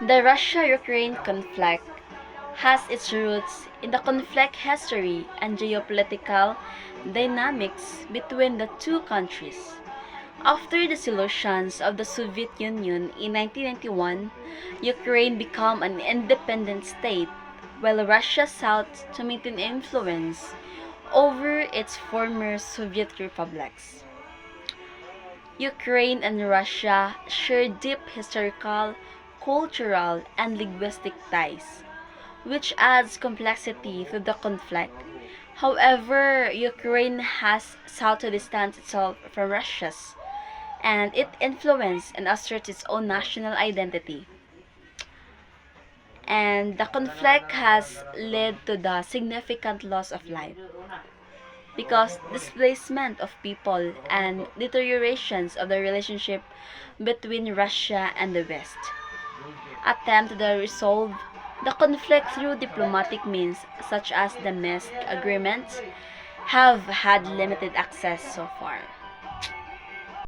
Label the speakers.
Speaker 1: The Russia-Ukraine conflict has its roots in the conflict history and geopolitical dynamics between the two countries. After the dissolution of the Soviet Union in 1991, Ukraine became an independent state, while Russia sought to maintain influence over its former Soviet republics. Ukraine and Russia share deep historical, cultural, and linguistic ties, which adds complexity to the conflict. However, Ukraine has sought to distance itself from Russia's and its influence and assert its own national identity. And the conflict has led to the significant loss of life because displacement of people and deteriorations of the relationship between Russia and the West. Attempt to resolve the conflict through diplomatic means such as the Minsk agreements have had limited access so far.